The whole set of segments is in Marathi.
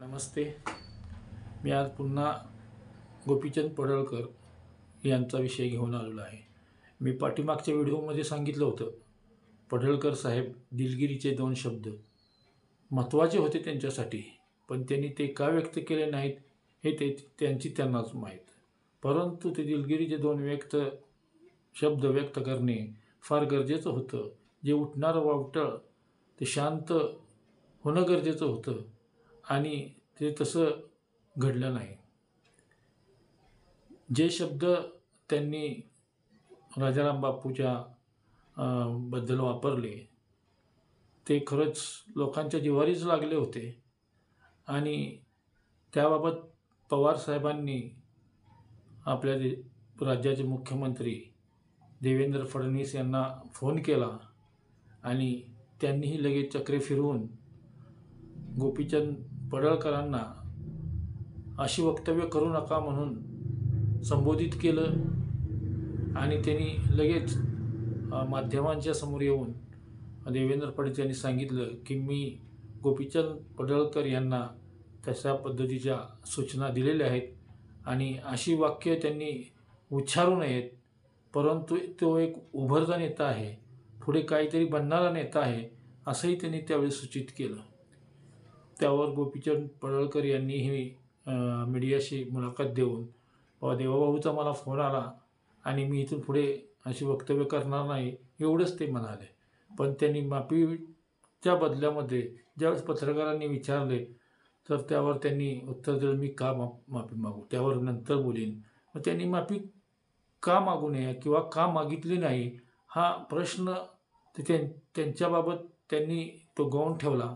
नमस्ते. मी आज पुन्हा गोपीचंद पडळकर यांचा विषय घेऊन आलेलो आहे. मी पाठीमागच्या व्हिडिओमध्ये सांगितलं होतं, पडळकर साहेब दिलगिरीचे 2 शब्द महत्त्वाचे होते त्यांच्यासाठी, पण त्यांनी ते का व्यक्त केले नाहीत हे त्यांनाच माहीत. परंतु ते दिलगिरीचे 2 शब्द व्यक्त करणे फार गरजेचं होतं. जे उठणारं वावटळ ते शांत होणं गरजेचं होतं आणि ते तसं घडलं नाही. जे शब्द त्यांनी राजाराम बापूच्या बद्दल वापरले ते खरंच लोकांच्या जिव्हारीच लागले होते आणि त्याबाबत पवार साहेबांनी आपल्या राज्याचे मुख्यमंत्री देवेंद्र फडणवीस यांना फोन केला आणि त्यांनीही लगेच चक्रे फिरवून गोपीचंद पडळकरांना अशी वक्तव्य करू नका म्हणून संबोधित केलं आणि त्यांनी लगेच माध्यमांच्या समोर येऊन देवेंद्र फडणवीस यांनी सांगितलं की मी गोपीचंद पडळकर यांना तशा पद्धतीच्या सूचना दिलेल्या आहेत आणि अशी वाक्य त्यांनी उच्चारू नयेत, परंतु तो एक उभरता नेता आहे, पुढे काहीतरी बनणारा नेता आहे असंही त्यांनी त्यावेळी सूचित केलं. त्यावर गोपीचंद पडळकर यांनीही मीडियाशी मुलाखत देऊन देवाभाऊचा मला फोन आला आणि मी इथून पुढे अशी वक्तव्य करणार नाही एवढंच ते म्हणाले. पण त्यांनी माफीच्या बदल्यामध्ये ज्यावेळेस पत्रकारांनी विचारले तर त्यावर त्यांनी उत्तर दिलं, मी का माफी मागू, त्यावर नंतर बोलीन. मग त्यांनी माफी का मागू नये किंवा का मागितली नाही हा प्रश्न त्यांच्याबाबत त्यांनी तो गौण ठेवला.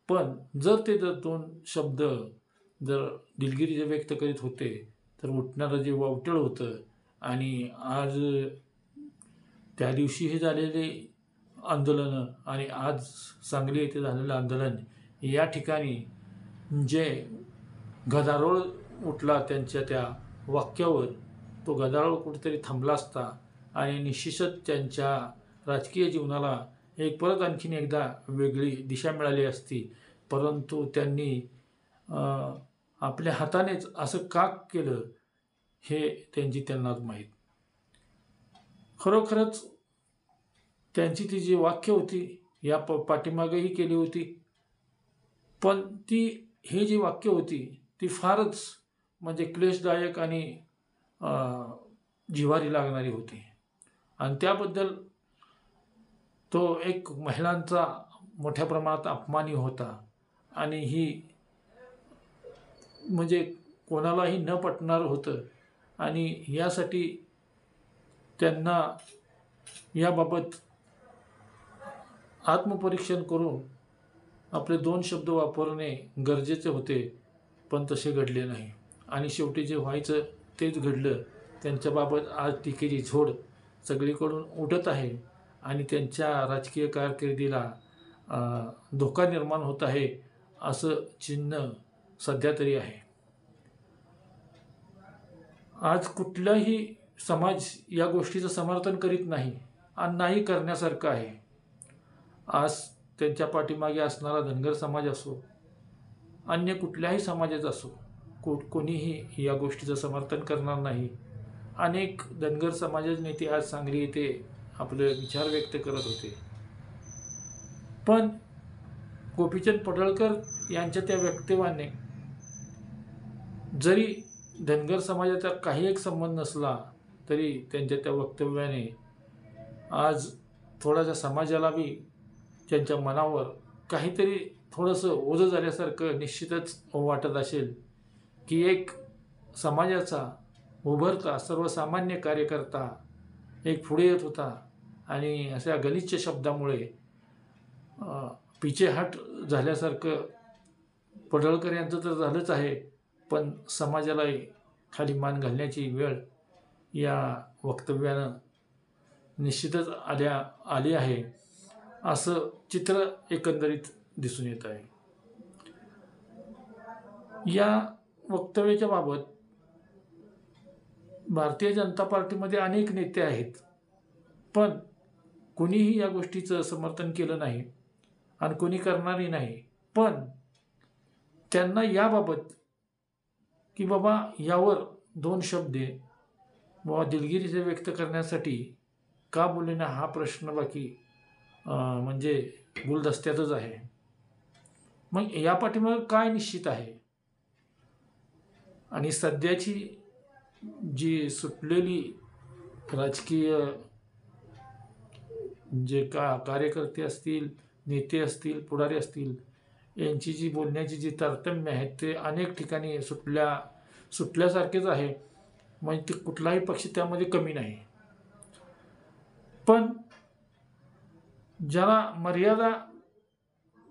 पण जर 2 शब्द जर दिलगिरीचे व्यक्त करीत होते तर उठणारं जे वावटळ होतं आणि आज त्या दिवशी हे झालेले आंदोलनं आणि आज सांगली येथे झालेलं आंदोलन या ठिकाणी जे गदारोळ उठला त्यांच्या त्या वाक्यावर, तो गदारोळ कुठेतरी थांबला असता आणि निश्चितच त्यांच्या राजकीय जीवनाला परत आणखीन एकदा वेगळी दिशा मिळाली असती. परंतु त्यांनी आपल्या हातानेच असं का केलं हे त्यांनाच माहीत. खरोखरच त्यांची ती जी वाक्य होती या पाठीमागेही केली होती, पण ही जी वाक्य होती ती फारच म्हणजे क्लेशदायक आणि जिव्हारी लागणारी होती आणि त्याबद्दल तो एक महिलांचा मोठ्या प्रमाणात अपमानही होता आणि ही म्हणजे कोणालाही न पटणारं होतं आणि यासाठी त्यांना याबाबत आत्मपरीक्षण करून आपले 2 शब्द वापरणे गरजेचे होते, पण तसे घडले नाही आणि शेवटी जे व्हायचं तेच घडलं. त्यांच्याबाबत आज टीकेची झोड सगळीकडून उठत आहे आणि त्यांच्या राजकीय कारकिर्दीला धोका निर्माण होत आहे असं चिन्ह सध्या तरी आहे. आज कुठलाही समाज या गोष्टीचं समर्थन करीत नाही आणि नाही करण्यासारखं आहे. आज त्यांच्या पाठीमागे असणारा धनगर समाज असो, अन्य कुठल्याही समाजाचा असो, कोणीही या गोष्टीचं समर्थन करणार नाही. अनेक धनगर समाजाचे नेते आज सांगली येथे आपले विचार व्यक्त करत होते, पण गोपीचंद पडळकर यांच्या त्या वक्तव्याने जरी धनगर समाजाचा काही एक संबंध नसला तरी त्यांच्या त्या वक्तव्याने आज थोडासा समाजाला बी त्यांच्या मनावर काहीतरी थोडंसं ओझं झाल्यासारखं निश्चितच वाटत असेल की एक समाजाचा उभरता सर्वसामान्य कार्यकर्ता पुढे येत होता आणि अशा गलिच्छ शब्दामुळे पिछेहाट झाल्यासारखं पडळकर यांचं तर झालंच आहे, पण समाजालाही खाली मान घालण्याची वेळ या वक्तव्यानं निश्चितच आली आहे असं चित्र एकंदरीत दिसून येत आहे. या वक्तव्याच्या बाबत भारतीय जनता पार्टीमध्ये अनेक नेते आहेत, पण कोणीही या गोष्टीचं समर्थन केलं नाही आणि कोणी करणारही नाही. पण त्यांना याबाबत की बाबा यावर 2 शब्द बाबा दिलगिरी व्यक्त करण्यासाठी का बोलले ना, हा प्रश्न बाकी म्हणजे गुलदस्त्यातच आहे. मग या पाठीमागे काय निश्चित आहे आणि सध्याची जी सुटलेली राजकीय जे कार्यकर्ते असतील, नेते असतील, पुढारी असतील, यांची जी बोलण्याची जी तारतम्य आहे ते अनेक ठिकाणी सुटल्यासारखेच आहे. म्हणजे ते कुठलाही पक्ष त्यामध्ये कमी नाही. पण ज्याला मर्यादा,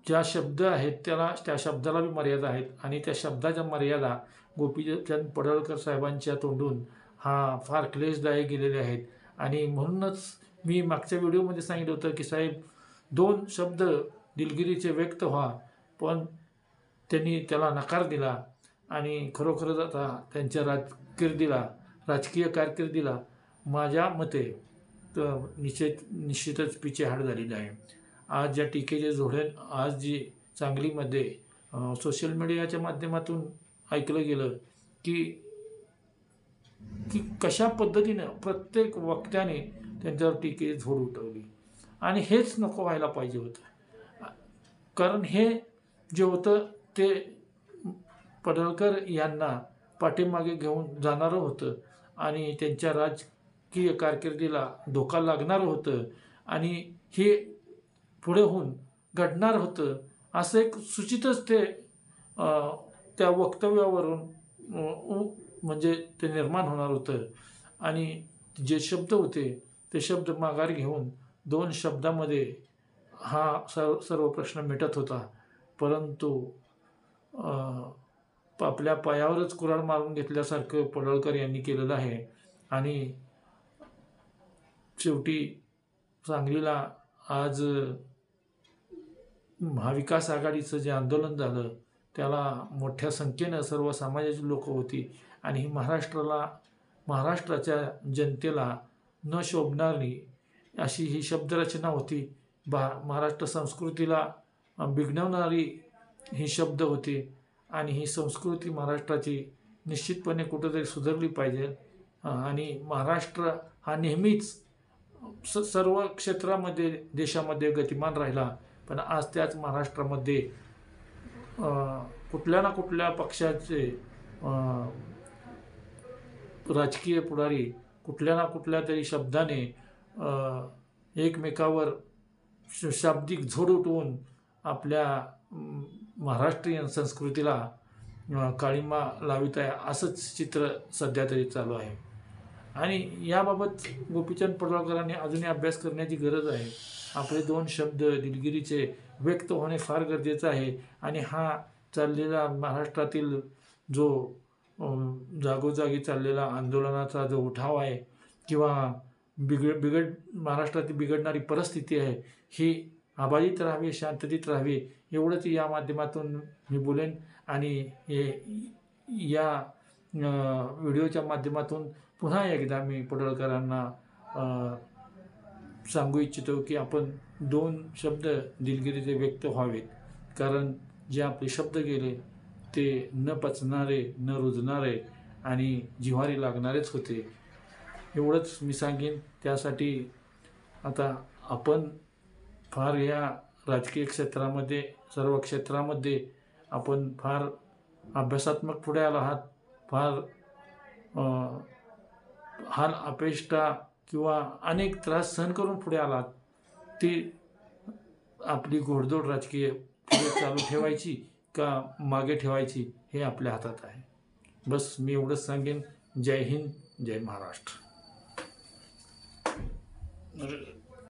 ज्या शब्द आहेत त्या शब्दाला बी मर्यादा आहेत आणि त्या शब्दाच्या मर्यादा गोपीचंद पडळकर साहेबांच्या तोंडून फार क्लेशदायक गेलेले आहेत. आणि म्हणूनच मी मागच्या व्हिडिओमध्ये सांगितलं होतं की साहेब 2 शब्द दिलगिरीचे व्यक्त व्हा, पण त्यांनी त्याला नकार दिला आणि खरोखरच आता त्यांच्या राजकीय कारकिर्दीला माझ्या मते तर निश्चितच पिछेहाट झालेली आहे. आज ज्या टीकेचे झोडे आज जी सांगलीमध्ये सोशल मीडियाच्या माध्यमातून ऐकलं गेलं की कशा पद्धतीनं प्रत्येक वक्त्याने त्यांच्यावर टीकेची झोड उठवली आणि हेच नको व्हायला पाहिजे होतं. कारण हे जे होतं ते पडळकर यांना पाठीमागे घेऊन जाणारं होतं आणि त्यांच्या राजकीय कारकिर्दीला धोका लागणारं होतं आणि हे पुढे होऊन घडणार होतं असं एक सूचितच ते त्या वक्तव्यावरून म्हणजे ते निर्माण होणार होतं. आणि जे शब्द होते ते शब्द माघार घेऊन 2 शब्दामध्ये सर्व प्रश्न मिटत होता. परंतु आपल्या पायावरच कुऱ्हाड मारून घेतल्यासारखं पडळकर यांनी केलेलं आहे. आणि शेवटी सांगलीला आज महाविकास आघाडीचं जे आंदोलन झालं त्याला मोठ्या संख्येनं सर्व समाजाची लोकं होती आणि ही महाराष्ट्राच्या जनतेला न शोभणारी अशी ही शब्दरचना होती. महाराष्ट्र संस्कृतीला बिघडवणारी ही शब्द होते आणि ही संस्कृती महाराष्ट्राची निश्चितपणे कुठंतरी सुधारली पाहिजे. आणि महाराष्ट्र हा नेहमीच सर्व क्षेत्रामध्ये देशामध्ये गतिमान राहिला, पण आज त्याच महाराष्ट्रामध्ये कुठल्या ना कुठल्या पक्षाचे राजकीय पुढारी कुठल्या ना कुठल्या तरी शब्दाने एकमेकावर शाब्दिक झोड उठवून आपल्या महाराष्ट्रीयन संस्कृतीला काळिमा लावित आहे असंच चित्र सध्या तरी चालू आहे. आणि याबाबत गोपीचंद पडळकरांनी अजूनही अभ्यास करण्याची गरज आहे. आपले 2 शब्द दिलगिरीचे व्यक्त होणे फार गरजेचं आहे. आणि हा चाललेला महाराष्ट्रातील जो जागोजागी चाललेला आंदोलनाचा जो उठाव आहे किंवा महाराष्ट्रातील बिघडणारी परिस्थिती आहे ही अबाधित राहावी, शांततेत राहावी एवढंच या माध्यमातून मी बोलेन. आणि या व्हिडिओच्या माध्यमातून पुन्हा एकदा मी पडळकरांना सांगू इच्छितो की आपण 2 शब्द दिलगिरीचे व्यक्त व्हावेत. कारण जे आपले शब्द गेले ते न पचणारे, न रुजणारे आणि जिव्हारी लागणारेच होते. एवढंच मी सांगेन. त्यासाठी आता आपण फार या राजकीय क्षेत्रामध्ये, सर्व क्षेत्रामध्ये आपण फार अभ्यासात्मक पुढे आला आहात. फार हाल अपेष्टा किंवा अनेक त्रास सहन करून पुढे आलात. ती आपली घोडदौड राजकीय पुढे चालू ठेवायची का मागे ठेवायची हे आपल्या हातात आहे. बस मी एवढंच सांगेन. जय हिंद, जय महाराष्ट्र.